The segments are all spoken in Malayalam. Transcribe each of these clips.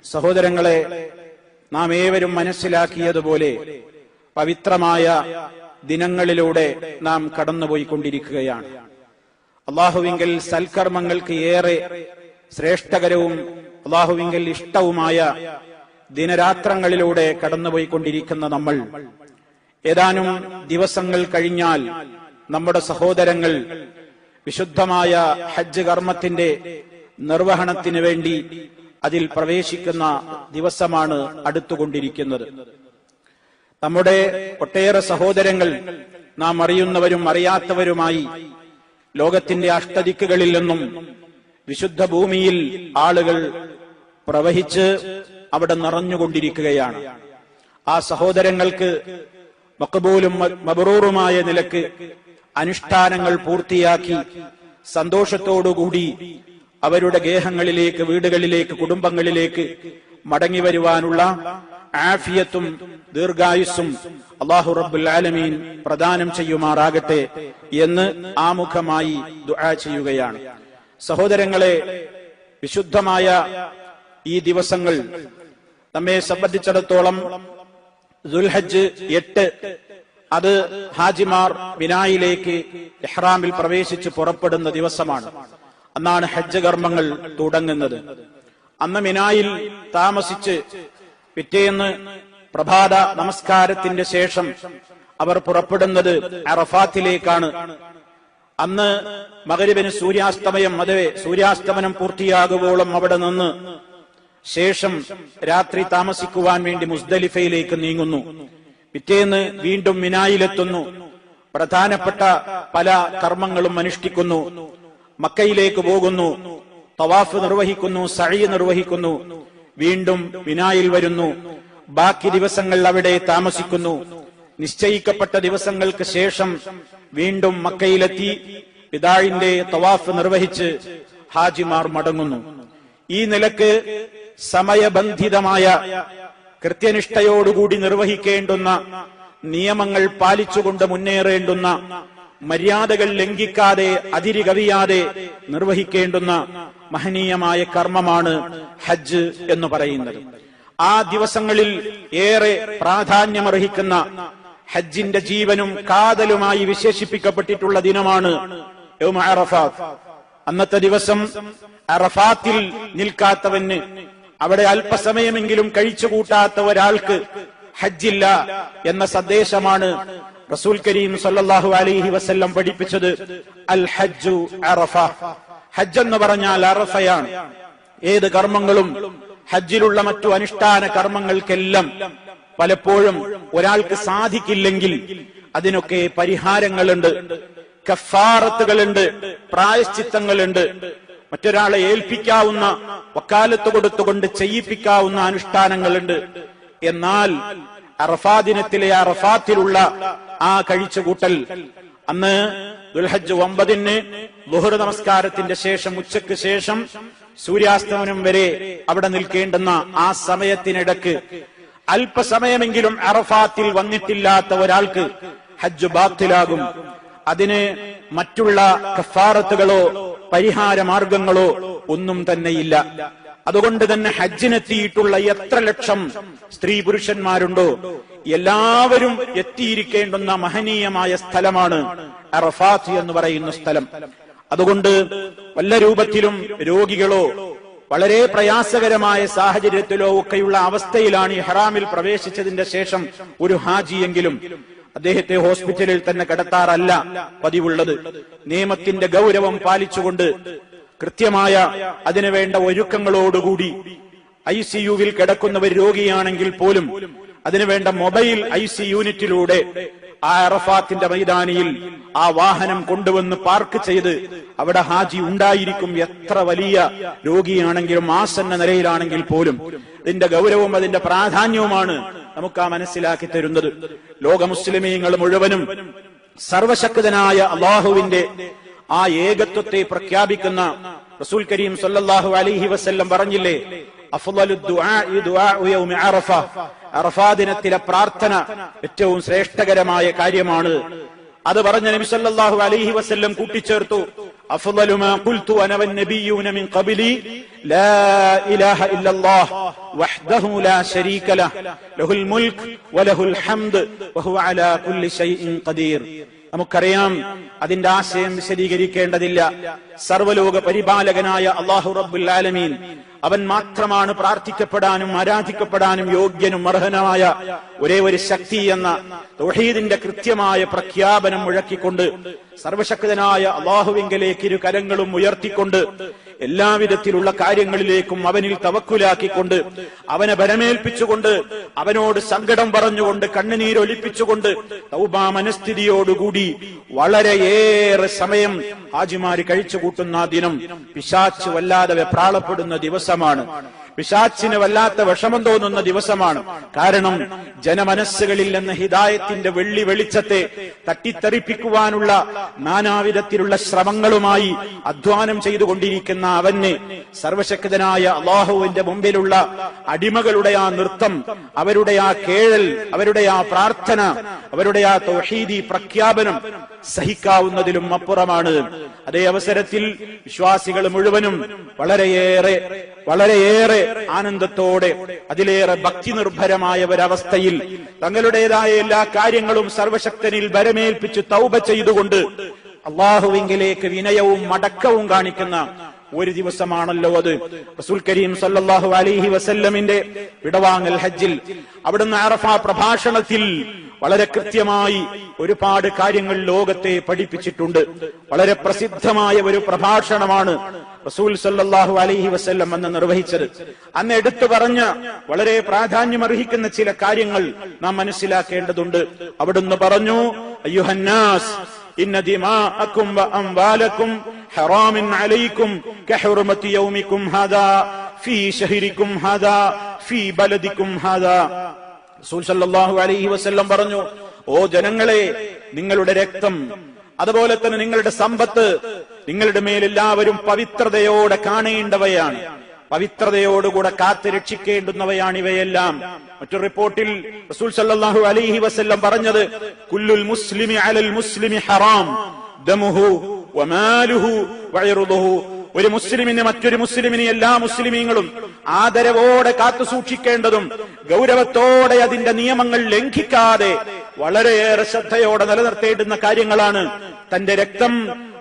സഹോദരങ്ങളെ, നാം ഏവരും മനസ്സിലാക്കിയതുപോലെ പവിത്രമായ ദിനങ്ങളിലൂടെ നാം കടന്നുപോയിക്കൊണ്ടിരിക്കുകയാണ്. അള്ളാഹുവിങ്കൽ സൽക്കർമ്മങ്ങൾക്ക് ഏറെ ശ്രേഷ്ഠകരവും അള്ളാഹുവിങ്കൽ ഇഷ്ടവുമായ ദിനരാത്രങ്ങളിലൂടെ കടന്നുപോയിക്കൊണ്ടിരിക്കുന്ന നമ്മൾ ഏതാനും ദിവസങ്ങൾ കഴിഞ്ഞാൽ നമ്മുടെ സഹോദരങ്ങൾ വിശുദ്ധമായ ഹജ്ജ് കർമ്മത്തിന്റെ നിർവഹണത്തിന് വേണ്ടി അതിൽ പ്രവേശിക്കുന്ന ദിവസമാണ് അടുത്തുകൊണ്ടിരിക്കുന്നത്. നമ്മുടെ ഒട്ടേറെ സഹോദരങ്ങൾ നാം അറിയുന്നവരും അറിയാത്തവരുമായി ലോകത്തിന്റെ അഷ്ടദിക്കുകളിൽ നിന്നും വിശുദ്ധ ഭൂമിയിൽ ആളുകൾ പ്രവഹിച്ച് അവിടെ നിറഞ്ഞുകൊണ്ടിരിക്കുകയാണ്. ആ സഹോദരങ്ങൾക്ക് മഖ്ബൂലും മബ്റൂറുമായ നിലക്ക് അനുഷ്ഠാനങ്ങൾ പൂർത്തിയാക്കി സന്തോഷത്തോടുകൂടി അവരുടെ ഗേഹങ്ങളിലേക്ക്, വീടുകളിലേക്ക്, കുടുംബങ്ങളിലേക്ക് മടങ്ങി വരുവാനുള്ള ആഫിയത്തും ദീർഘായുസ്സും അല്ലാഹു റബ്ബുൽ ആലമീൻ പ്രദാനം ചെയ്യുമാറാകട്ടെ എന്ന് ആമുഖമായി ദുആ ചെയ്യുകയാണ്. സഹോദരങ്ങളെ, വിശുദ്ധമായ ഈ ദിവസങ്ങൾ നമ്മെ സംബന്ധിച്ചിടത്തോളം ദുൽഹജ്ജ് 8 അത് ഹാജിമാർ മിനായിലേക്ക് ഇഹ്റാമിൽ പ്രവേശിച്ച് പുറപ്പെടുന്ന ദിവസമാണ്. അന്നാണ് ഹജ്ജ് കർമ്മങ്ങൾ തുടങ്ങുന്നത്. അന്ന് മിനായിൽ താമസിച്ച് പിറ്റേന്ന് പ്രഭാത നമസ്കാരത്തിന്റെ ശേഷം അവർ പുറപ്പെടുന്നത് അറഫാത്തിലേക്കാണ്. അന്ന് മഗ്രിബിന് സൂര്യാസ്തമനം പൂർത്തിയാകുവോളം അവിടെ നിന്ന് ശേഷം രാത്രി താമസിക്കുവാൻ വേണ്ടി മുസ്ദലിഫയിലേക്ക് നീങ്ങുന്നു. പിറ്റേന്ന് വീണ്ടും മിനായിലെത്തുന്നു. പ്രധാനപ്പെട്ട പല കർമ്മങ്ങളും അനുഷ്ഠിക്കുന്നു. മക്കയിലേക്ക് പോകുന്നു, തവാഫ് നിർവഹിക്കുന്നു, സഅയ് നിർവഹിക്കുന്നു, വീണ്ടും മിനായിൽ വരുന്നു. ബാക്കി ദിവസങ്ങൾ അവിടെ താമസിക്കുന്നു. നിശ്ചയിക്കപ്പെട്ട ദിവസങ്ങൾക്ക് ശേഷം വീണ്ടും മക്കയിലെത്തി വിദാഇന്റെ തവാഫ് നിർവഹിച്ച് ഹാജിമാർ മടങ്ങുന്നു. ഈ നിലക്ക് സമയബന്ധിതമായ കൃത്യനിഷ്ഠയോടുകൂടി നിർവഹിക്കേണ്ടുന്ന, നിയമങ്ങൾ പാലിച്ചുകൊണ്ട് മുന്നേറേണ്ടുന്ന, മര്യാദകൾ ലംഘിക്കാതെ അതിരി കവിയാതെ നിർവഹിക്കേണ്ടുന്ന മഹനീയമായ കർമ്മമാണ് ഹജ്ജ് എന്ന് പറയുന്നത്. ആ ദിവസങ്ങളിൽ ഏറെ പ്രാധാന്യമർഹിക്കുന്ന ഹജ്ജിന്റെ ജീവനും കാതലുമായി വിശേഷിപ്പിക്കപ്പെട്ടിട്ടുള്ള ദിനമാണ് യൗമ അറഫാത്ത്. അന്നത്തെ ദിവസം അറഫാത്തിൽ നിൽക്കാത്തവന്, അവിടെ അല്പസമയമെങ്കിലും കഴിച്ചുകൂട്ടാത്ത ഒരാൾക്ക് ഹജ്ജില്ല എന്ന സന്ദേശമാണ് റസൂൽ കരീം സല്ലല്ലാഹു അലൈഹി വസല്ലം പഠിപ്പിച്ചത്. അൽ ഹജ്ജു അറഫ. ഹജ്ജ് എന്ന് പറഞ്ഞാൽ അറഫയാണ്. ഏത് കർമ്മങ്ങളും ഹജ്ജിലുള്ള മറ്റു അനുഷ്ഠാന കർമ്മങ്ങൾക്കെല്ലാം പലപ്പോഴും ഒരാൾക്ക് സാധിക്കില്ലെങ്കിൽ അതിനൊക്കെ പരിഹാരങ്ങളുണ്ട്, കഫാറത്തുകളുണ്ട്, പ്രായശ്ചിത്തങ്ങളുണ്ട്. മറ്റൊരാളെ ഏൽപ്പിക്കാവുന്ന, വക്കാലത്ത് കൊടുത്തുകൊണ്ട് ചെയ്യിപ്പിക്കാവുന്ന അനുഷ്ഠാനങ്ങളുണ്ട്. എന്നാൽ അറഫാ ദിനത്തിലെ അറഫാത്തിലുള്ള ആ കഴിച്ചുകൂട്ടൽ, അന്ന് ദുൽഹജ്ജ് 9 ളുഹർ നമസ്കാരത്തിന്റെ ശേഷം, ഉച്ചയ്ക്ക് ശേഷം സൂര്യാസ്തമനം വരെ അവിടെ നിൽക്കേണ്ടുന്ന ആ സമയത്തിനിടക്ക് അല്പസമയമെങ്കിലും അറഫാത്തിൽ വന്നിട്ടില്ലാത്ത ഒരാൾക്ക് ഹജ്ജ് ബാത്തിലാകും. അതിന് മറ്റുള്ള കഫാറത്തുകളോ പരിഹാര മാർഗങ്ങളോ ഒന്നും തന്നെയില്ല. അതുകൊണ്ട് തന്നെ ഹജ്ജിനെത്തിയിട്ടുള്ള എത്ര ലക്ഷം സ്ത്രീ പുരുഷന്മാരുണ്ടോ എല്ലാവരും എത്തിയിരിക്കേണ്ടുന്ന മഹനീയമായ സ്ഥലമാണ് അറഫാത്ത് എന്ന് പറയുന്ന സ്ഥലം. അതുകൊണ്ട് വല്ല രൂപത്തിലും രോഗികളോ വളരെ പ്രയാസകരമായ സാഹചര്യത്തിലോ ഒക്കെയുള്ള അവസ്ഥയിലാണ് ഇഹ്റാമിൽ പ്രവേശിച്ചതിന്റെ ശേഷം ഒരു ഹാജിയെങ്കിലും അദ്ദേഹത്തെ ഹോസ്പിറ്റലിൽ തന്നെ കിടത്താറല്ല പതിവുള്ളത്. നിയമത്തിന്റെ ഗൗരവം പാലിച്ചുകൊണ്ട് കൃത്യമായ അതിനുവേണ്ട ഒരുക്കങ്ങളോടുകൂടി ICUവിൽ കിടക്കുന്നവർ രോഗിയാണെങ്കിൽ പോലും അതിനുവേണ്ട മൊബൈൽ IC യൂണിറ്റിലൂടെ ആ അറഫാത്തിന്റെ മൈതാനിയിൽ ആ വാഹനം കൊണ്ടുവന്ന് പാർക്ക് ചെയ്ത് അവിടെ ഹാജി ഉണ്ടായിരിക്കും. എത്ര വലിയ രോഗിയാണെങ്കിലും ആസന്ന നിലയിലാണെങ്കിൽ പോലും ഇതിന്റെ ഗൗരവവും അതിന്റെ പ്രാധാന്യവുമാണ് നമുക്ക് ആ മനസ്സിലാക്കി തരുന്നത്. ലോക മുസ്ലിമീങ്ങൾ മുഴുവനും സർവശക്തനായ അള്ളാഹുവിന്റെ ആ ഏകത്വത്തെ പ്രഖ്യാപിക്കുന്ന റസൂൽ കരീം സല്ലല്ലാഹു അലൈഹി വസല്ലം പറഞ്ഞില്ലേ, അഫ്ളലു ദുആഇ ദുആഉ യൗമി അറഫ. അറഫാ ദിനത്തിലെ പ്രാർത്ഥന ഏറ്റവും ശ്രേഷ്ഠകരമായ കാര്യമാണ്. അത് പറഞ്ഞ നബി സല്ലല്ലാഹു അലൈഹി വസല്ലം കൂട്ടിച്ചേർത്തു, അഫ്ളലു മാ ഖുൽതു അന വന്നബിയ്യൂന മിൻ ഖബ്ലി ലാ ഇലാഹ ഇല്ലല്ലാഹ് വഹ്ദഹു ലാ ശരീക ലഹ് ലഹുൽ മുൽക് വലഹുൽ ഹംദ് വഹുവ അലാ കുല്ലി ഷൈഇൻ ഖദീർ. നമുക്കറിയാം, അതിന്റെ ആശയം വിശദീകരിക്കേണ്ടതില്ല. സർവ്വലോക പരിപാലകനായ അല്ലാഹു റബ്ബുൽ ആലമീൻ, അവൻ മാത്രമാണ് പ്രാർത്ഥിക്കപ്പെടാനും ആരാധിക്കപ്പെടാനും യോഗ്യനും അർഹനുമായ ഒരേ ഒരു ശക്തി എന്ന തൗഹീദിന്റെ കൃത്യമായ പ്രഖ്യാപനം മുഴക്കിക്കൊണ്ട് സർവശക്തനായ അല്ലാഹുവിങ്കലേക്ക് ഇരു കരങ്ങളും ഉയർത്തിക്കൊണ്ട് എല്ലാവിധത്തിലുള്ള കാര്യങ്ങളിലേക്കും അവനിൽ തവക്കുലാക്കിക്കൊണ്ട് അവനെ ഭരമേൽപ്പിച്ചുകൊണ്ട് അവനോട് സങ്കടം പറഞ്ഞുകൊണ്ട് കണ്ണുനീരൊലിപ്പിച്ചുകൊണ്ട് തൗബാ മനസ്ഥിതിയോടുകൂടി വളരെയേറെ സമയം ഹാജിമാര് കഴിച്ചുകൂട്ടുന്ന ദിനം പിശാച്ച് വല്ലാതെ വെപ്രാളപ്പെടുന്ന ദിവസമാണ്. പിശാച്ചിന് വല്ലാത്ത വിഷമം തോന്നുന്ന ദിവസമാണ്. കാരണം ജനമനസ്സുകളിൽ നിന്ന് ഹിദായത്തിന്റെ വെള്ളി വെളിച്ചത്തെ തട്ടിത്തെറിപ്പിക്കുവാനുള്ള നാനാവിധത്തിലുള്ള ശ്രമങ്ങളുമായി അധ്വാനം ചെയ്തുകൊണ്ടിരിക്കുന്ന അവന് സർവശക്തനായ അല്ലാഹുവിന്റെ മുമ്പിലുള്ള അടിമകളുടെ ആ നൃത്തം, അവരുടെ ആ കേഴൽ, അവരുടെ ആ പ്രാർത്ഥന, അവരുടെ ആ തൗഹീദി പ്രഖ്യാപനം സഹിക്കാവുന്നതിലും അപ്പുറമാണ്. അതേ അവസരത്തിൽ വിശ്വാസികൾ മുഴുവനും വളരെയേറെ ആനന്ദത്തോടെ അതിലേറെ ഭക്തി നിർഭരമായ ഒരവസ്ഥയിൽ തങ്ങളുടേതായ എല്ലാ കാര്യങ്ങളും സർവശക്തനിൽ ഭരമേൽപ്പിച്ച് തൗബ ചെയ്തുകൊണ്ട് അള്ളാഹുവിങ്കിലേക്ക് വിനയവും മടക്കവും കാണിക്കുന്ന ഒരു ദിവസമാണല്ലോ അത്. റസൂൽ കരീം സല്ലല്ലാഹു അലൈഹി വസല്ലമിന്റെ വിടവാങ്ങൽ ഹജ്ജിൽ അവിടുന്ന് അറഫ പ്രഭാഷണത്തിൽ വളരെ കൃത്യമായി ഒരുപാട് കാര്യങ്ങൾ ലോകത്തെ പഠിപ്പിച്ചിട്ടുണ്ട്. വളരെ പ്രസിദ്ധമായ ഒരു പ്രഭാഷണമാണ് റസൂൽ സല്ലല്ലാഹു അലൈഹി വസല്ലം അന്ന് നിർവഹിച്ചത്. അന്ന് എടുത്തു പറഞ്ഞ വളരെ പ്രാധാന്യമർഹിക്കുന്ന ചില കാര്യങ്ങൾ നാം മനസ്സിലാക്കേണ്ടതുണ്ട്. അവിടുന്ന് പറഞ്ഞു, അയ്യുഹന്നാസ് ഇന്ന ദിമാഅക്കും വ അംവാലക്കും ഹറാമിൻ അലൈക്കും കഹുർമതി യൗമിക്കും ഹാദാ ഫീ ശഹരിക്കും ഹാദാ ഫീ ബലദിക്കും ഹാദാ. റസൂൽ സല്ലല്ലാഹു അലൈഹി വസല്ലം പറഞ്ഞു, ഓ ജനങ്ങളെ, നിങ്ങളുടെ രക്തം, അതുപോലെ തന്നെ നിങ്ങളുടെ സമ്പത്ത് നിങ്ങളുടെ മേൽ എല്ലാവരും പവിത്രതയോടെ കാണേണ്ടവയാണ്, പവിത്രതയോടുകൂടെ കാത്തു രക്ഷിക്കേണ്ടുന്നവയാണ് ഇവയെല്ലാം. മറ്റൊരു റിപ്പോർട്ടിൽ റസൂൽ സല്ലല്ലാഹു അലൈഹി വസല്ലം പറഞ്ഞത്, കുല്ലുൽ മുസ്ലിമി അലൽ മുസ്ലിമി ഹറാം ദമുഹു വമാലുഹു വഇർദുഹു. ഒരു മുസ്ലിമിന് മറ്റൊരു മുസ്ലിമിന് എല്ലാ മുസ്ലിമീങ്ങളും ആദരവോടെ കാത്തു സൂക്ഷിക്കേണ്ടതും ഗൗരവത്തോടെ അതിന്റെ നിയമങ്ങൾ ലംഘിക്കാതെ വളരെയേറെ ശ്രദ്ധയോടെ നിലനിർത്തേണ്ടുന്ന കാര്യങ്ങളാണ് തന്റെ രക്തം,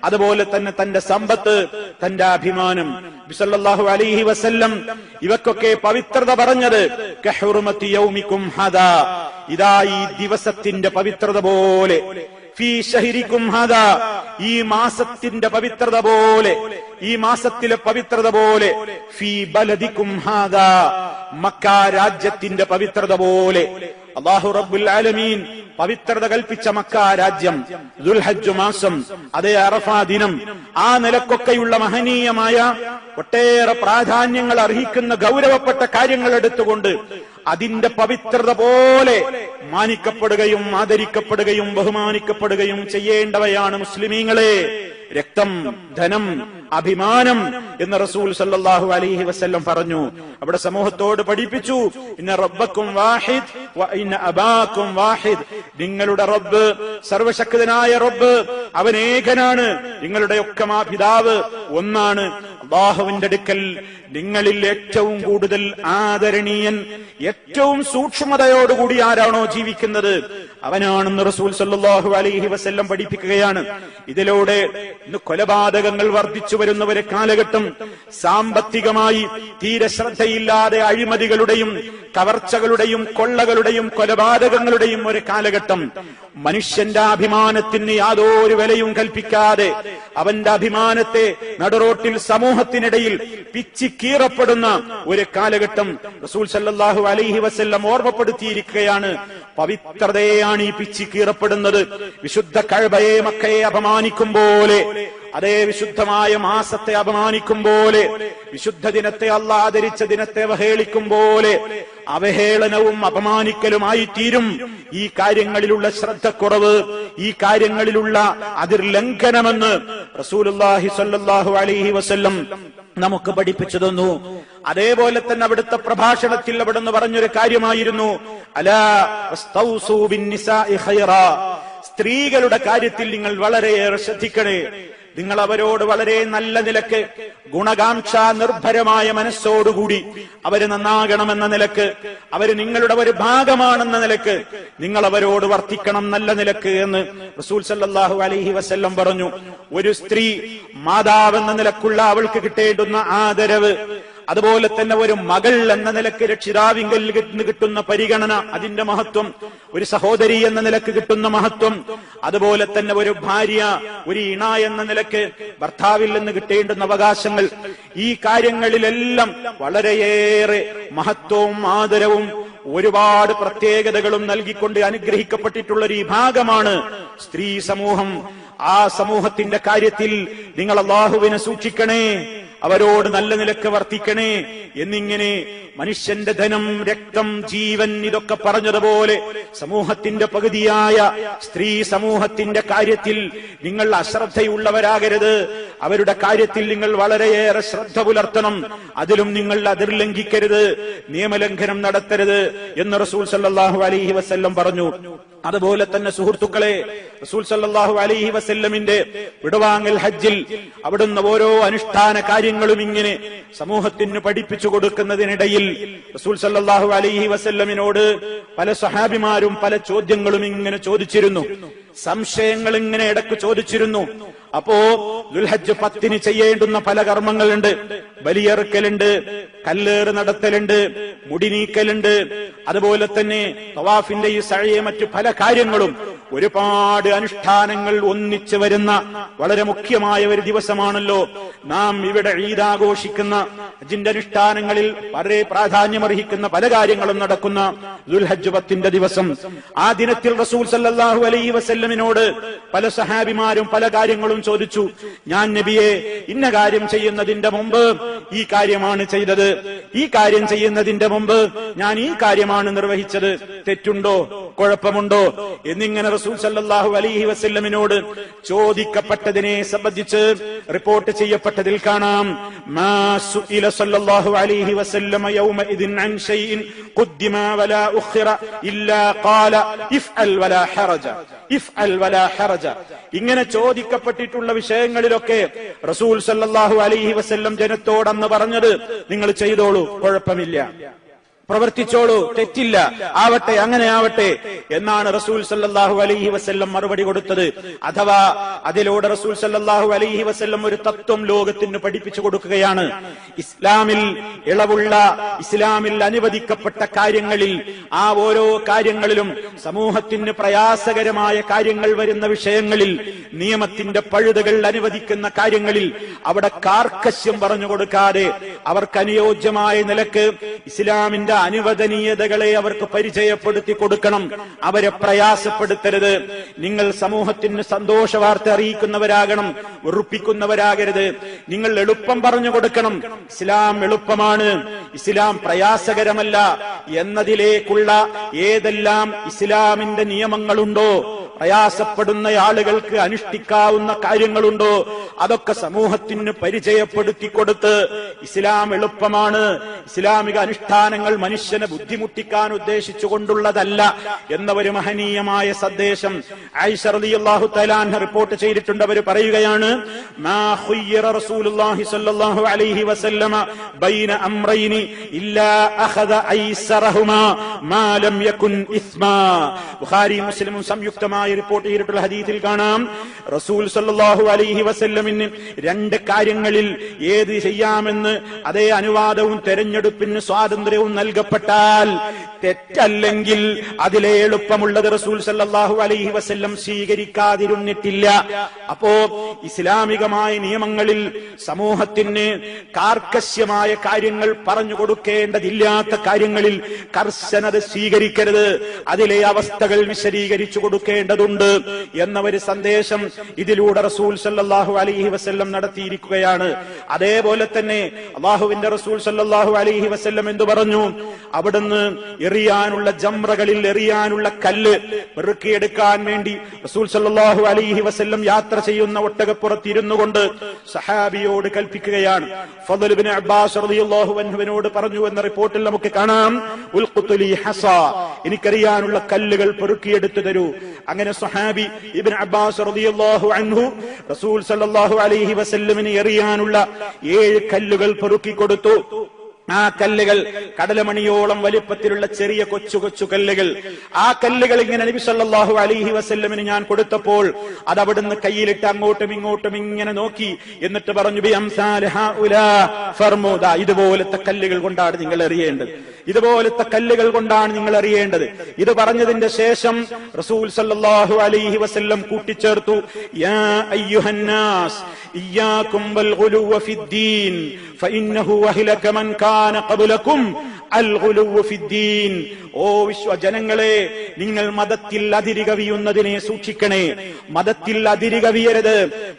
അതുപോലെ തന്നെ തന്റെ സമ്പത്ത്, തന്റെ അഭിമാനം. നബി സല്ലല്ലാഹു അലൈഹി വസല്ലം ഇവക്കൊക്കെ പവിത്രത പറഞ്ഞത് കഹുർമതി യൗമിക്കും ഹാദാ, ഇതാ ഈ ദിവസത്തിന്റെ പവിത്രത പോലെ, ഫീ ശഹരിക്കും ഹാദാ, ഈ മാസത്തിന്റെ പവിത്രത പോലെ, ഈ മാസത്തിലെ പവിത്രത പോലെ, ഫീ ബലദിക്കും ഹാദാ, മക്ക രാജ്യത്തിന്റെ പവിത്രത പോലെ. അല്ലാഹു റബ്ബുൽ ആലമീൻ പവിത്രത കൽപ്പിച്ച മക്ക രാജ്യം, ദുൽഹജ്ജ് മാസം, അതേ അറഫ ദിനം, ആ നിലക്കൊക്കെയുള്ള മഹനീയമായ ഒട്ടേറെ പ്രാധാന്യങ്ങൾ അർഹിക്കുന്ന ഗൗരവപ്പെട്ട കാര്യങ്ങൾ എടുത്തുകൊണ്ട് അതിന്റെ പവിത്രത പോലെ മാനിക്കപ്പെടുകയും ആദരിക്കപ്പെടുകയും ബഹുമാനിക്കപ്പെടുകയും ചെയ്യേണ്ടവയാണ് മുസ്ലിമീങ്ങളെ. രക്തം, ധനം, അഭിമാനം എന്ന് റസൂൽ സല്ലല്ലാഹു അലൈഹി വസല്ലം പറഞ്ഞു. അവിടെ സമൂഹത്തോട് പഠിപ്പിച്ചു, ഇന്ന റബ്ബക്കും വാഹിദ് വ ഇന്ന അബാക്കും വാഹിദ്. നിങ്ങളുടെ റബ്ബ്, സർവശക്തനായ റബ്ബ്, അവൻ ഏകനാണ്, നിങ്ങളുടെ ഒക്കെ പിതാവ് ഒന്നാണ്. അല്ലാഹുവിന്റെ അടുക്കൽ നിങ്ങളിൽ ഏറ്റവും കൂടുതൽ ആദരണീയൻ, ഏറ്റവും സൂക്ഷ്മതയോടുകൂടി ആരാണോ ജീവിക്കുന്നത് അവനാണെന്ന് റസൂൽ സല്ലല്ലാഹു അലൈഹി വസല്ലം പഠിപ്പിക്കുകയാണ്. ഇതിലൂടെ ഇന്ന് കൊലപാതകങ്ങൾ വർദ്ധിച്ചു വരുന്ന ഒരു കാലഘട്ടം, സാമ്പത്തികമായി തീരെ ശ്രദ്ധയില്ലാതെ അഴിമതികളുടെയും കവർച്ചകളുടെയും കൊള്ളകളുടെയും കൊലപാതകങ്ങളുടെയും ഒരു കാലഘട്ടം, മനുഷ്യന്റെ അഭിമാനത്തിന് യാതൊരു വിലയും കൽപ്പിക്കാതെ അവന്റെ അഭിമാനത്തെ നടുറോട്ടിൽ സമൂഹത്തിനിടയിൽ പിച്ചിക്കീറപ്പെടുന്ന ഒരു കാലഘട്ടം റസൂൽ സല്ലല്ലാഹു അലൈഹി വസല്ലം ഓർമ്മപ്പെടുത്തിയിരിക്കുകയാണ്. പവിത്രതയെയാണ് ഈ പിച്ചിക്കീറപ്പെടുന്നത്. വിശുദ്ധ കഅബയെ, മക്കയെ അപമാനിക്കും പോലെ, അതേ വിശുദ്ധമായ മാസത്തെ അപമാനിക്കും പോലെ, വിശുദ്ധ ദിനത്തെ അല്ലാഹ് ആദരിച്ച ദിനത്തെ അവഹേളിക്കും പോലെ അവഹേളനവും അപമാനിക്കലുമായി തീരും ഈ കാര്യങ്ങളിലുള്ള ശ്രദ്ധക്കുറവ്, ഈ കാര്യങ്ങളിലുള്ള അതിർലംഘനമെന്ന് റസൂലുള്ളാഹി സ്വല്ലല്ലാഹു അലൈഹി വസല്ലം നമുക്ക് പഠിപ്പിച്ചു തന്നു. അതേപോലെ തന്നെ അവിടുത്തെ പ്രഭാഷണത്തിൽ അവിടുന്ന് പറഞ്ഞൊരു കാര്യമായിരുന്നു, അലാ വസ്തൗസൂ ബിന്നിസാഇ ഖൈറാ, സ്ത്രീകളുടെ കാര്യത്തിൽ നിങ്ങൾ വളരെയേറെ ശ്രദ്ധിക്കണേ. നിങ്ങൾ അവരോട് വളരെ നല്ല നിലക്ക് ഗുണകാംക്ഷ നിർഭരമായ മനസ്സോടുകൂടി അവര് നന്നാകണമെന്ന നിലക്ക്, അവര് നിങ്ങളുടെ ഒരു ഭാഗമാണെന്ന നിലക്ക് നിങ്ങൾ അവരോട് വർത്തിക്കണം നല്ല നിലക്ക് എന്ന് റസൂൽ സല്ലല്ലാഹു അലൈഹി വസല്ലം പറഞ്ഞു. ഒരു സ്ത്രീ മാതാവെന്ന നിലക്കുള്ള അവൾക്ക് കിട്ടേണ്ടുന്ന ആദരവ്, അതുപോലെ തന്നെ ഒരു മകൾ എന്ന നിലക്ക് രക്ഷിതാവിങ്കൽ കിട്ടുന്ന പരിഗണന, അതിന്റെ മഹത്വം, ഒരു സഹോദരി എന്ന നിലക്ക് കിട്ടുന്ന മഹത്വം, അതുപോലെ തന്നെ ഒരു ഭാര്യ, ഒരു ഇണ എന്ന നിലക്ക് ഭർത്താവിൽ നിന്ന് കിട്ടേണ്ടുന്ന അവകാശങ്ങൾ, ഈ കാര്യങ്ങളിലെല്ലാം വളരെയേറെ മഹത്വവും ആദരവും ഒരുപാട് പ്രത്യേകതകളും നൽകിക്കൊണ്ട് അനുഗ്രഹിക്കപ്പെട്ടിട്ടുള്ള ഒരു വിഭാഗമാണ് സ്ത്രീ സമൂഹം. ആ സമൂഹത്തിന്റെ കാര്യത്തിൽ നിങ്ങൾ അല്ലാഹുവിനെ സൂക്ഷിക്കണേ, അവരോട് നല്ല നിലക്ക് വർത്തിക്കണേ എന്നിങ്ങനെ മനുഷ്യന്റെ ധനം, രക്തം, ജീവൻ ഇതൊക്കെ പറഞ്ഞതുപോലെ സമൂഹത്തിന്റെ പകുതിയായ സ്ത്രീ സമൂഹത്തിന്റെ കാര്യത്തിൽ നിങ്ങൾ അശ്രദ്ധയുള്ളവരാകരുത്. അവരുടെ കാര്യത്തിൽ നിങ്ങൾ വളരെയേറെ ശ്രദ്ധ പുലർത്തണം. അതിലും നിങ്ങൾ അതിർലംഘിക്കരുത്, നിയമലംഘനം നടത്തരുത് എന്ന് റസൂൽ സല്ലല്ലാഹു അലൈഹി വസല്ലം പറഞ്ഞു. അതുപോലെ തന്നെ സുഹൃത്തുക്കളെ, റസൂൽ സല്ലല്ലാഹു അലൈഹി വസല്ലമിന്റെ വിടവാങ്ങൽ ഹജ്ജിൽ അവിടുന്ന് ഓരോ അനുഷ്ഠാന കാര്യങ്ങളും ഇങ്ങനെ സമൂഹത്തിന് പഠിപ്പിച്ചു കൊടുക്കുന്നതിനിടയിൽ റസൂൽ സല്ലല്ലാഹു അലൈഹി വസല്ലമിനോട് പല സഹാബിമാരും പല ചോദ്യങ്ങളും ഇങ്ങനെ ചോദിച്ചിരുന്നു, സംശയങ്ങൾ ഇങ്ങനെ ഇടക്ക് ചോദിച്ചിരുന്നു. അപ്പോ ദുൽഹജ്ജ് 10 ചെയ്യേണ്ടുന്ന പല കർമ്മങ്ങളുണ്ട്. ബലിയറുക്കലുണ്ട്, കല്ലേറ് നടത്തലുണ്ട്, മുടി നീക്കലുണ്ട്, അതുപോലെ തന്നെ തവാഫിന്റെ ഈ സഅയ്, മറ്റു പല കാര്യങ്ങളും, ഒരുപാട് അനുഷ്ഠാനങ്ങൾ ഒന്നിച്ചു വരുന്ന വളരെ മുഖ്യമായ ഒരു ദിവസമാണല്ലോ നാം ഇവിടെ ഈദ് ആഘോഷിക്കുന്ന. ഹജ്ജിന്റെ അനുഷ്ഠാനങ്ങളിൽ വളരെ പ്രാധാന്യമർഹിക്കുന്ന പല കാര്യങ്ങളും നടക്കുന്ന ദുൽഹജ്ജ് 10 ദിവസം. ആ ദിനത്തിൽ റസൂൽ സല്ലല്ലാഹു അലൈഹി വസല്ലമിനോട് പല സഹാബിമാരും പല കാര്യങ്ങളും ചോദിച്ചു. ഞാൻ നബിയെ ഇന്ന കാര്യം ചെയ്യുന്നതിന്റെ മുമ്പ് ഈ കാര്യമാണ് ചെയ്തത്, ഈ കാര്യം ചെയ്യുന്നതിന്റെ മുമ്പ് ഞാൻ ഈ കാര്യമാണ് നിർവഹിച്ചത്, തെറ്റുണ്ടോ, കുഴപ്പമുണ്ടോ എന്നിങ്ങനെ റസൂൽ സല്ലല്ലാഹു അലൈഹി വസല്ലമിനോട് ചോദിക്കപ്പെട്ടതിനെ സംബന്ധിച്ച് റിപ്പോർട്ട് ചെയ്യപ്പെട്ടതിൽ കാണാം, മാ സുഇല സല്ലല്ലാഹു അലൈഹി വസല്ലം യൗമഇദിൻ അൻ ശൈഇൻ ഖുദ്ദിമ വലാ ഉഖിറ ഇല്ലാ ഖാല ഇഫ്അൽ വലാ ഹറജ, ഇഫ്അൽ വലാ ഹറജ. ഇങ്ങനെ ചോദിക്കപ്പെട്ടിട്ടുള്ള വിഷയങ്ങളിലൊക്കെ റസൂൽ സല്ലല്ലാഹു അലൈഹി വസല്ലം ജനത്തോടന്ന് പറഞ്ഞത്, നിങ്ങൾ ചെയ്തോളൂ, കുഴപ്പമില്ല, പ്രവർത്തിച്ചോളൂ, തെറ്റില്ല, ആവട്ടെ, അങ്ങനെ ആവട്ടെ എന്നാണ് റസൂൽ സല്ലല്ലാഹു അലൈഹി വസല്ലം മറുപടി കൊടുത്തത്. അഥവാ അതിലൂടെ റസൂൽ സല്ലല്ലാഹു അലൈഹി വസല്ലം ഒരു തത്വം ലോകത്തിന് പഠിപ്പിച്ചു കൊടുക്കുകയാണ്. ഇസ്ലാമിൽ ഇളവുള്ള, ഇസ്ലാമിൽ അനുവദിക്കപ്പെട്ട കാര്യങ്ങളിൽ, ആ ഓരോ കാര്യങ്ങളിലും സമൂഹത്തിന് പ്രയാസകരമായ കാര്യങ്ങൾ വരുന്ന വിഷയങ്ങളിൽ, നിയമത്തിന്റെ പഴുതുകൾ അനുവദിക്കുന്ന കാര്യങ്ങളിൽ അവിടെ കാർക്കശ്യം പറഞ്ഞു കൊടുക്കാതെ അവർക്ക് അനുയോജ്യമായ നിലക്ക് ഇസ്ലാമിന്റെ അനുവദനീയതകളെ അവർക്ക് പരിചയപ്പെടുത്തി കൊടുക്കണം. അവരെ പ്രയാസപ്പെടുത്തരുത്. നിങ്ങൾ സമൂഹത്തിന് സന്തോഷ വാർത്ത അറിയിക്കുന്നവരാകണം, വെറുപ്പിക്കുന്നവരാകരുത്. നിങ്ങൾ എളുപ്പം പറഞ്ഞു കൊടുക്കണം, ഇസ്ലാം എളുപ്പമാണ്, ഇസ്ലാം പ്രയാസകരമല്ല എന്നതിലേക്കുള്ള ഏതെല്ലാം ഇസ്ലാമിന്റെ നിയമങ്ങളുണ്ടോ, പ്രയാസപ്പെടുന്ന ആളുകൾക്ക് അനുഷ്ഠിക്കാവുന്ന കാര്യങ്ങളുണ്ടോ, അതൊക്കെ സമൂഹത്തിന് പരിചയപ്പെടുത്തി കൊടുത്ത് ഇസ്ലാം എളുപ്പമാണ്, ഇസ്ലാമിക അനുഷ്ഠാനങ്ങൾ മനുഷ്യനെ ബുദ്ധിമുട്ടിക്കാൻ ഉദ്ദേശിച്ചുകൊണ്ടുള്ളതല്ല എന്ന ഒരു മഹനീയമായ സന്ദേശം ആയിഷ റളിയല്ലാഹു തആല അൻഹ റിപ്പോർട്ട് ചെയ്തിട്ടുണ്ട്. അവർ പറയുകയാണ്, മാ ഖുയ്യിറ റസൂലുള്ളാഹി സ്വല്ലല്ലാഹു അലൈഹി വസല്ലമ ബൈന അംറൈനി ഇല്ലാ അഖദ ഐസറഹുമാ മാ ലം യകുൻ ഇസ്മാ. ബുഖാരി മുസ്ലിമും സംയുക്തമായി റിപ്പോർട്ട് ചെയ്തിട്ടുള്ള ഹദീസിൽ കാണാം, റസൂൽ സല്ലല്ലാഹു അലൈഹി വസല്ലമിന് 2 കാര്യങ്ങളിൽ ഏത് ചെയ്യാമെന്ന് അതേ അനുവാദവും തെരഞ്ഞെടുപ്പിന് സ്വാതന്ത്ര്യവും നൽകപ്പെട്ടാൽ തെറ്റല്ലെങ്കിൽ അതിലെ എളുപ്പമുള്ളത് റസൂൽ സല്ലല്ലാഹു അലൈഹി വസല്ലം സ്വീകരിക്കാതിരുന്നിട്ടില്ല. അപ്പോ ഇസ്ലാമികമായ നിയമങ്ങളിൽ സമൂഹത്തിന് കാർക്കശ്യമായ കാര്യങ്ങൾ പറഞ്ഞു കൊടുക്കേണ്ടതില്ലാത്ത കാര്യങ്ങളിൽ കർശനത സ്വീകരിക്കരുത്, അതിലെ അവസ്ഥകൾ വിശദീകരിച്ചു കൊടുക്കേണ്ടതുണ്ട് എന്ന ഒരു സന്ദേശം ഇതിലൂടെ റസൂൽ സല്ലല്ലാഹു അലൈഹി വസല്ലം നടത്തിയിരിക്കുകയാണ്. അതേപോലെ തന്നെ അല്ലാഹുവിന്റെ റസൂൽ സല്ലല്ലാഹു അലൈഹി വസല്ലം എന്തു പറഞ്ഞു? അവിടുന്ന് എറിയാനുള്ള ജംറകളിൽ എറിയാനുള്ള കല്ല് പെറുക്കിയെടുക്കാൻ വേണ്ടി റസൂൽ സല്ലല്ലാഹു അലൈഹി വസല്ലം യാത്ര ചെയ്യുന്ന ഒട്ടകപ്പുറത്ത് ഇരുന്നു കൊണ്ട് സഹാബിയോട് കൽപ്പിക്കുകയാണ്. ഫദ്ൽ ഇബ്നു അബ്ബാസ് റളിയല്ലാഹു അൻഹുവിനോട് പറഞ്ഞു എന്ന റിപ്പോർട്ടിൽ നമുക്ക് കാണാം, ഉൽഖുതുലി ഹസ, എനിക്കറിയാനുള്ള കല്ലുകൾ പെറുക്കിയെടുത്തു തരൂ. അങ്ങനെ അങ്ങനെ സ്വഹാബി ഇബ്നു അബ്ബാസ് റളിയല്ലാഹു അൻഹു റസൂൽ സല്ലല്ലാഹു അലൈഹി വസല്ലമിനെ എറിയാനുള്ള 7 കല്ലുകൾ പെറുക്കി കൊടുത്തു. ആ കല്ലുകൾ കടലമണിയോളം വലിപ്പത്തിലുള്ള ചെറിയ കൊച്ചു കൊച്ചു കല്ലുകൾ. ആ കല്ലുകൾ ഇങ്ങനെ നബി സല്ലല്ലാഹു അലൈഹി വസല്ലമിന് ഞാൻ കൊടുത്തപ്പോൾ അത് അവിടുന്ന് കയ്യിലിട്ട് അങ്ങോട്ടും ഇങ്ങോട്ടും ഇങ്ങനെ നോക്കി. എന്നിട്ട് പറഞ്ഞു, ഇതുപോലത്തെ കല്ലുകൾ കൊണ്ടാണ് നിങ്ങൾ എറിയേണ്ടത്, ഇതുപോലത്തെ കല്ലുകൾ കൊണ്ടാണ് നിങ്ങൾ എറിയേണ്ടത്. ഇത് പറഞ്ഞതിന്റെ ശേഷം റസൂൽ സല്ലല്ലാഹു അലൈഹി വസല്ലം കൂട്ടിച്ചേർത്തു, യാ അയ്യുഹന്നാസ് ഇയ്യാകും വൽ ഗുലുവ ഫിദ്ദീൻ ഫഇന്നഹു അഹ്ലക മൻ കാന ഖബ്ലകും അൽ ഗുലുവ ഫിദ്ദീൻ. ഓ വിശ്വജനങ്ങളെ, നിങ്ങൾ മതത്തിൽ അതിരുകവിയുന്നതിനെ സൂക്ഷിക്കണേ. മതത്തിൽ അതിരുകവിയരുത്.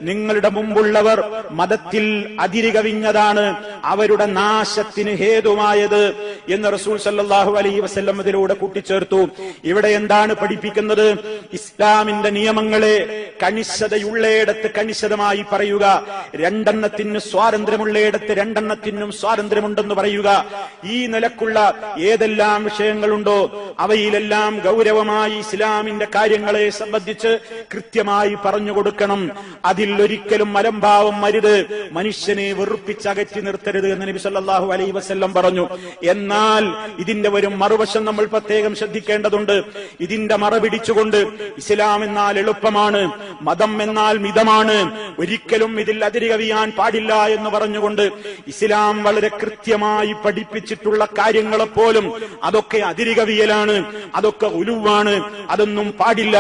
നിങ്ങളുടെ മുമ്പുള്ളവർ മതത്തിൽ അതിരുകവിഞ്ഞതാണ് അവരുടെ നാശത്തിന് ഹേതുവായത് എന്ന് റസൂൽ സല്ലല്ലാഹു അലൈഹി വസല്ലം ഇതിലൂടെ കൂട്ടിച്ചേർത്തു. ഇവിടെ എന്താണ് പഠിപ്പിക്കുന്നത്? ഇസ്ലാമിന്റെ നിയമങ്ങളെ കണിശതയുള്ളയിടത്ത് കണിശതമായി പറയുക, രണ്ടെണ്ണത്തിന് സ്വാതന്ത്ര്യമുള്ളയിടത്ത് രണ്ടെണ്ണത്തിനും സ്വാതന്ത്ര്യമുണ്ടെന്ന് പറയുക. ഈ നിലക്കുള്ള ഏതെല്ലാം വിഷയങ്ങളുണ്ടോ അവയിലെല്ലാം ഗൗരവമായി ഇസ്ലാമിന്റെ കാര്യങ്ങളെ സംബന്ധിച്ച് കൃത്യമായി പറഞ്ഞു കൊടുക്കണം. അതിൽ ഒരിക്കലും അലംഭാവം അരുത്, മനുഷ്യനെ വെറുപ്പിച്ചകറ്റി നിർത്തരുത് എന്ന് നബി സല്ലല്ലാഹു അലൈഹി വസല്ലം പറഞ്ഞു. എന്നാൽ ഇതിന്റെ ഒരു മറുവശം നമ്മൾ പ്രത്യേകം ശ്രദ്ധിക്കേണ്ടതുണ്ട്. ഇതിന്റെ മറപിടിച്ചുകൊണ്ട് ഇസ്ലാം എന്നാൽ എളുപ്പമാണ്, മതം എന്നാൽ മിതമാണ്, ഒരിക്കലും ഇതിൽ അതിരുകവിയാൻ പാടില്ല എന്ന് പറഞ്ഞുകൊണ്ട് ഇസ്ലാം വളരെ കൃത്യമായി പഠിപ്പിച്ചിട്ടുള്ള കാര്യങ്ങളെപ്പോലും അതൊക്കെ അതിരുകവിയലാണ്, അതൊക്കെ ഉലുവാണ്, അതൊന്നും പാടില്ല.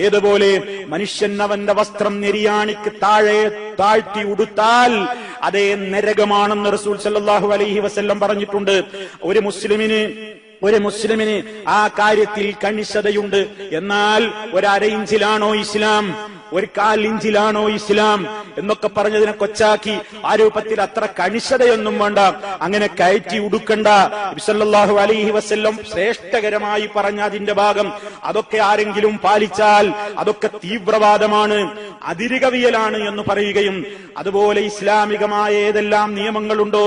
ഏതുപോലെ മനുഷ്യൻ അവന്റെ വസ്ത്രം നെരിയാണിക്ക് താഴെ താഴ്ത്തി ഉടുത്താൽ അതേ നരകമാണെന്ന് റസൂൽ സല്ലല്ലാഹു അലൈഹി വസല്ലം പറഞ്ഞിട്ടുണ്ട്. ഒരു മുസ്ലിമിന് ആ കാര്യത്തിൽ കണിശതയുണ്ട്. എന്നാൽ 1/2 ഇഞ്ചിലാണോ ഇസ്ലാം, 1/4 ഇഞ്ചിലാണോ ഇസ്ലാം എന്നൊക്കെ പറഞ്ഞതിനെ കൊച്ചാക്കി ആ രൂപത്തിൽ അത്ര കണിശതയൊന്നും വേണ്ട, അങ്ങനെ കയറ്റി ഉടുക്കണ്ട. നബി സല്ലല്ലാഹു അലൈഹി വസല്ലം ശ്രേഷ്ഠകരമായി പറഞ്ഞ അതിന്റെ ഭാഗം അതൊക്കെ ആരെങ്കിലും പാലിച്ചാൽ അതൊക്കെ തീവ്രവാദമാണ്, അതിരുകവിയലാണ് എന്ന് പറയുകയും, അതുപോലെ ഇസ്ലാമികമായ ഏതെല്ലാം നിയമങ്ങളുണ്ടോ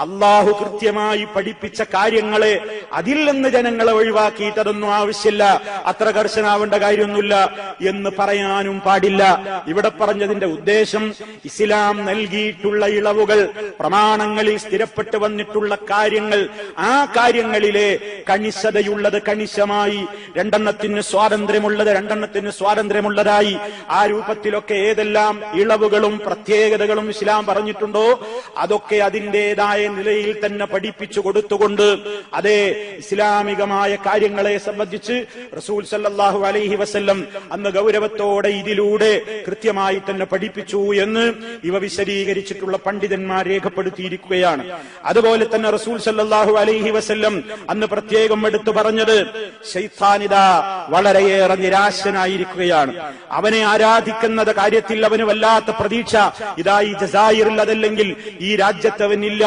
അള്ളാഹു കൃത്യമായി പഠിപ്പിച്ച കാര്യങ്ങളെ അതിൽ നിന്ന് ജനങ്ങളെ ഒഴിവാക്കിയിട്ട് അതൊന്നും ആവശ്യമില്ല, അത്ര കർശനാവേണ്ട കാര്യമൊന്നുമില്ല എന്ന് പറയാനും പാടില്ല. ഇവിടെ പറഞ്ഞതിന്റെ ഉദ്ദേശം ഇസ്ലാം നൽകിയിട്ടുള്ള ഇളവുകൾ, പ്രമാണങ്ങളിൽ സ്ഥിരപ്പെട്ടു വന്നിട്ടുള്ള കാര്യങ്ങൾ, ആ കാര്യങ്ങളിലെ കണിശതയുള്ളത് കണിശമായി, രണ്ടെണ്ണത്തിന് സ്വാതന്ത്ര്യമുള്ളതായി ആ രൂപത്തിലൊക്കെ ഏതെല്ലാം ഇളവുകളും പ്രത്യേകതകളും ഇസ്ലാം പറഞ്ഞിട്ടുണ്ടോ അതൊക്കെ അതിൻ്റെതായ നിലയിൽ തന്നെ പഠിപ്പിച്ചു കൊടുത്തുകൊണ്ട് അതേ ഇസ്ലാമികമായ കാര്യങ്ങളെ സംബന്ധിച്ച് റസൂൽ സല്ലല്ലാഹു അലൈഹി വസല്ലം അന്ന് ഗൗരവത്തോടെ ഇതിലൂടെ കൃത്യമായി തന്നെ പഠിപ്പിച്ചു എന്ന് ഇവ വിശദീകരിച്ചിട്ടുള്ള പണ്ഡിതന്മാർ രേഖപ്പെടുത്തിയിരിക്കുകയാണ്. അതുപോലെ തന്നെ റസൂൽ സല്ലല്ലാഹു അലൈഹി വസല്ലം അന്ന് പ്രത്യേകം എടുത്തു പറഞ്ഞത്, ശൈത്താനിത വളരെയേറെ നിരാശനായിരിക്കുകയാണ്, അവനെ ആരാധിക്കുന്നത് കാര്യത്തിൽ അവന് വല്ലാത്ത പ്രതീക്ഷ, ഇതാ ഈ ജസായിരിൽ അതല്ലെങ്കിൽ ഈ രാജ്യത്ത് അവനില്ല.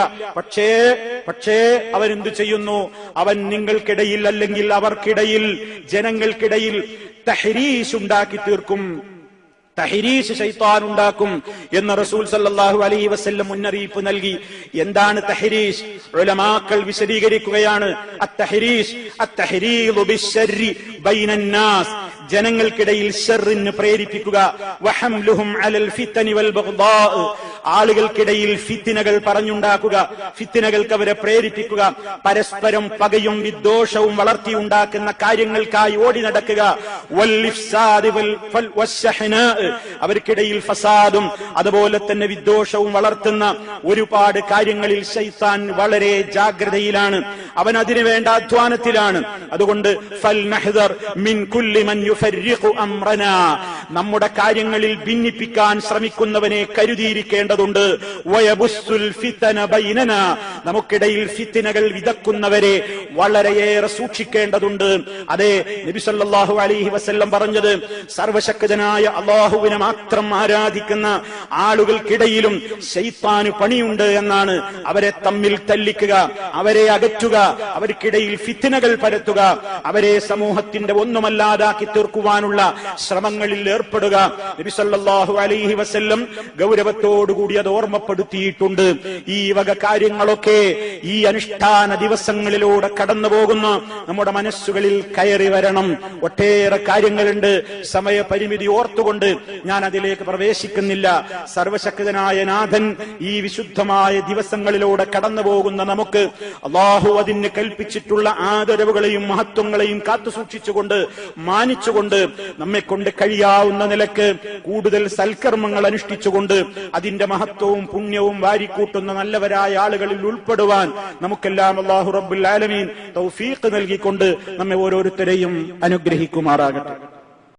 പക്ഷേ അവൻ എന്തു ചെയ്യുന്നു? അവൻ നിങ്ങൾക്കിടയിൽ അല്ലെങ്കിൽ അവർക്കിടയിൽ ജനങ്ങൾക്കിടയിൽ തഹ്രീസ് ഉണ്ടാക്കി തീർക്കും, തഹ്രീസ് ശൈത്താൻ ഉണ്ടാക്കും എന്ന് റസൂൽ സല്ലല്ലാഹു അലൈഹി വസല്ലം മുന്നറിയിപ്പ് നൽകി. എന്താണ് തഹ്രീസ്? ഉലമാക്കൾ വിശദീകരിക്കുകയാണ്, അത്തഹ്രീദു ബിശ്ശർരി ബൈനന്നാസ്, ജനങ്ങൾക്കിടയിൽ ശർറിന് പ്രേരിപ്പിക്കുക, വഹംലുഹും അലൽ ഫിത്നി വൽ ബഗ്ദാ, ആളുകൾക്കിടയിൽ ഫിത്നകൾ പറഞ്ഞുണ്ടാക്കുക, ഫിത്നകൾക്ക് അവരെ പ്രേരിപ്പിക്കുക, പരസ്പരം പകയും വിദ്വേഷവും വളർത്തിയുണ്ടാക്കുന്ന കാര്യങ്ങൾക്കായി ഓടി നടക്കുക, വൽ ഇഫ്സാദ് വസ്സഹ്നാ, അവർക്കിടയിൽ ഫസാദും അതുപോലെ തന്നെ വിദ്വേഷവും വളർത്തുന്ന ഒരുപാട് കാര്യങ്ങളിൽ ശൈത്താൻ വളരെ ജാഗ്രതയിലാണ്, അവൻ അതിനു വേണ്ട അധ്വാനത്തിലാണ്. അതുകൊണ്ട് ഫൽനഹ്ദർ മിൻ കുല്ലി മൻ യുഫർരിഖു അംറനാ, നമ്മുടെ കാര്യങ്ങളിൽ ഭിന്നിപ്പിക്കാൻ ശ്രമിക്കുന്നവനെ കരുതിയിരിക്കേണ്ടതുണ്ട്. വയബുസ്സുൽ ഫിത്ന ബൈനനാ, നമുക്കിടയിൽ ഫിത്നകൾ വിതക്കുന്നവരെ വളരെയേറെ സൂക്ഷിക്കേണ്ടതുണ്ട്. അതെ നബി സല്ലല്ലാഹു അലൈഹി വസല്ലം പറഞ്ഞത്, സർവശക്തനായ അല്ലാഹുവിനെ മാത്രം ആരാധിക്കുന്ന ആളുകൾക്കിടയിലും ശൈത്താന് പണിയുണ്ട് എന്നാണ്. അവരെ തമ്മിൽ തല്ലിക്കുക, അവരെ അകറ്റുക, അവർക്കിടയിൽ ഫിത്നകൾ പരത്തുക, അവരെ സമൂഹത്തിന്റെ ഒന്നുമല്ലാതാക്കി തീർക്കുവാനുള്ള ശ്രമങ്ങളിൽ ഏർപ്പെടുക. നബി സല്ലല്ലാഹു അലൈഹി വസല്ലം ഗൗരവത്തോടുകൂടി കൂടി അത് ഓർമ്മപ്പെടുത്തിയിട്ടുണ്ട്. ഈ വക കാര്യങ്ങളൊക്കെ ഈ അനുഷ്ഠാന ദിവസങ്ങളിലൂടെ കടന്നു പോകുന്ന നമ്മുടെ മനസ്സുകളിൽ കയറി വരണം. ഒട്ടേറെ കാര്യങ്ങളുണ്ട്. സമയപരിമിതി ഓർത്തുകൊണ്ട് ഞാൻ അതിലേക്ക് പ്രവേശിക്കുന്നില്ല. സർവശക്തനായ നാഥൻ ഈ വിശുദ്ധമായ ദിവസങ്ങളിലൂടെ കടന്നു പോകുന്ന നമുക്ക് അല്ലാഹു അതിന് കൽപ്പിച്ചിട്ടുള്ള ആദരവുകളെയും മഹത്വങ്ങളെയും കാത്തുസൂക്ഷിച്ചുകൊണ്ട് മാനിച്ചുകൊണ്ട് നമ്മെ കൊണ്ട് കഴിയാവുന്ന നിലക്ക് കൂടുതൽ സൽക്കർമ്മങ്ങൾ അനുഷ്ഠിച്ചുകൊണ്ട് അതിന്റെ മഹത്വവും പുണ്യവും വാരിക്കൂട്ടുന്ന നല്ലവരായ ആളുകളിൽ ഉൾപ്പെടുവാൻ നമുക്കെല്ലാം അല്ലാഹു റബ്ബുൽ ആലമീൻ തൗഫീഖ് നൽകിക്കൊണ്ട് നമ്മെ ഓരോരുത്തരെയും അനുഗ്രഹിക്കുമാറാകട്ടെ.